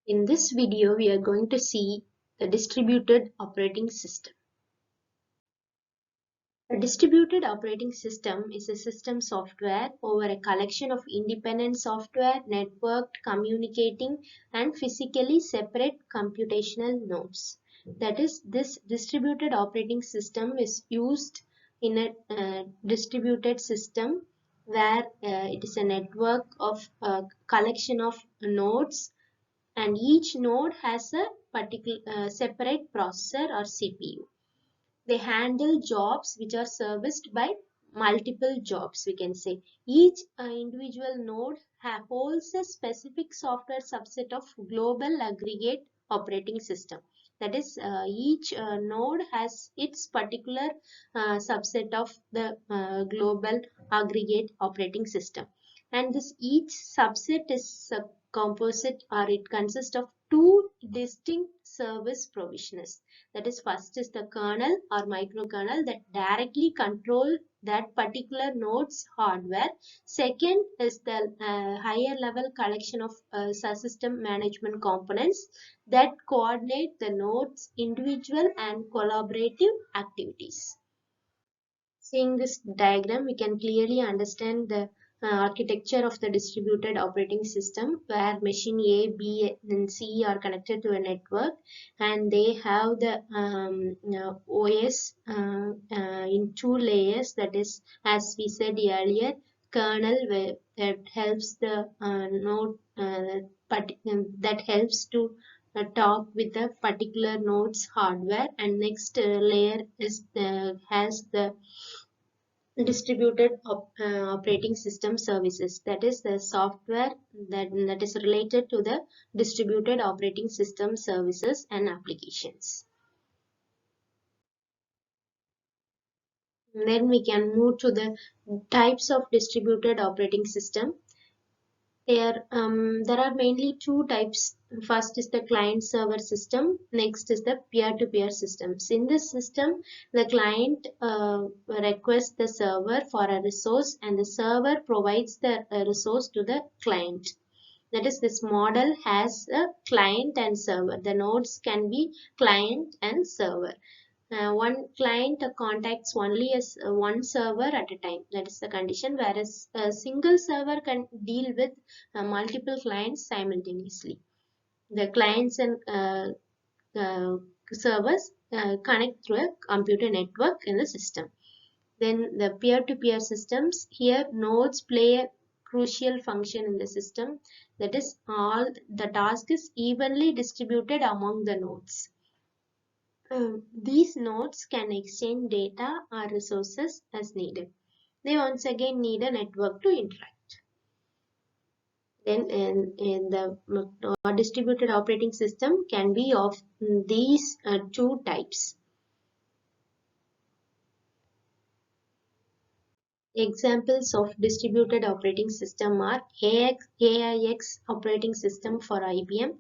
In this video, we are going to see the distributed operating system. A distributed operating system is a system software over a collection of independent software networked, communicating, and physically separate computational nodes. That is, this distributed operating system is used in a distributed system where it is a network of a collection of nodes, and each node has a particular separate processor or CPU. They handle jobs which are serviced by multiple jobs, we can say. Each individual node holds a specific software subset of global aggregate operating system. That is, each node has its particular subset of the global aggregate operating system. And this each subset is composite, or it consists of two distinct service provisioners. That is, first is the kernel or microkernel that directly control that particular node's hardware. Second is the higher level collection of subsystem management components that coordinate the node's individual and collaborative activities. Seeing this diagram, we can clearly understand the architecture of the distributed operating system, where machine A, B, and C are connected to a network, and they have the OS in two layers. That is, as we said earlier, kernel that helps the node that helps to talk with the particular node's hardware, and next layer is has the distributed operating system services. That is the software that is related to the distributed operating system services and applications. Then we can move to the types of distributed operating system. There are mainly two types. First is the client-server system. Next is the peer-to-peer systems. In this system, the client requests the server for a resource, and the server provides the resource to the client. That is, this model has a client and server. The nodes can be client and server. One client contacts only as one server at a time. That is the condition, whereas a single server can deal with multiple clients simultaneously. The clients and servers connect through a computer network in the system. Then the peer-to-peer systems. Here, nodes play a crucial function in the system. That is, all the task is evenly distributed among the nodes. These nodes can exchange data or resources as needed. They once again need a network to interact. Then in the distributed operating system can be of these two types. Examples of distributed operating system are AIX operating system for IBM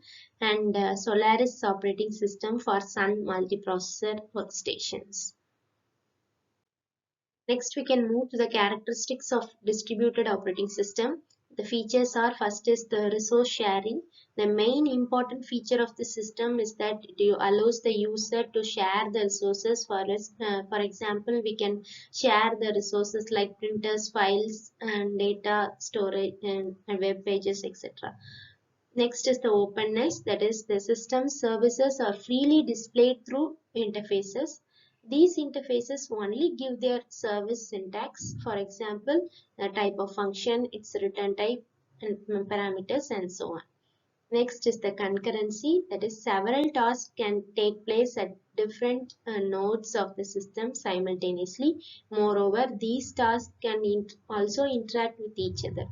and Solaris operating system for Sun multiprocessor workstations. Next, we can move to the characteristics of distributed operating system. The features are, first is the resource sharing. The main important feature of the system is that it allows the user to share the resources. For example, we can share the resources like printers, files, and data storage, and web pages, etc. Next is the openness. That is, the system services are freely displayed through interfaces. These interfaces only give their service syntax, for example, the type of function, its return type, and parameters, and so on. Next is the concurrency. That is, several tasks can take place at different nodes of the system simultaneously. Moreover, these tasks can also interact with each other.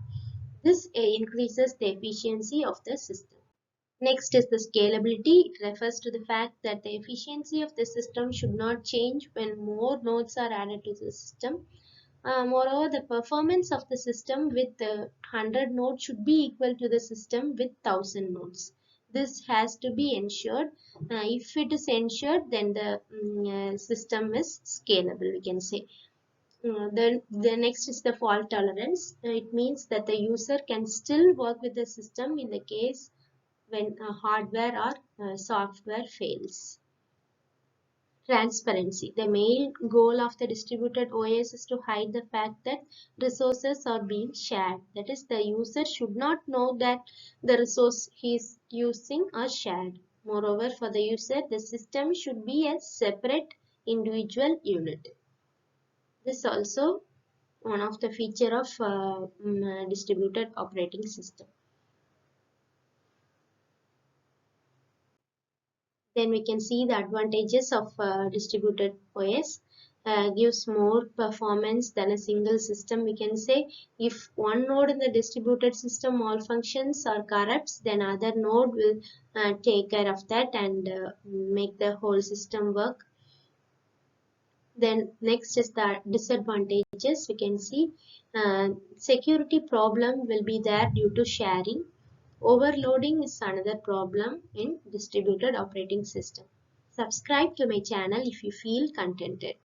This increases the efficiency of the system. Next is the scalability. It refers to the fact that the efficiency of the system should not change when more nodes are added to the system. Moreover, the performance of the system with 100 nodes should be equal to the system with 1000 nodes. This has to be ensured. If it is ensured, then the system is scalable, we can say. Then the next is the fault tolerance. It means that the user can still work with the system in the case when hardware or software fails. Transparency. The main goal of the distributed OS is to hide the fact that resources are being shared. That is, the user should not know that the resource he is using are shared. Moreover, for the user, the system should be a separate individual unit. This is also one of the feature of distributed operating system. Then we can see the advantages of distributed OS. Gives more performance than a single system. We can say if one node in the distributed system malfunctions or corrupts, then other node will take care of that and make the whole system work. Then next is the disadvantages. We can see security problem will be there due to sharing. Overloading is another problem in distributed operating system. Subscribe to my channel if you feel contented.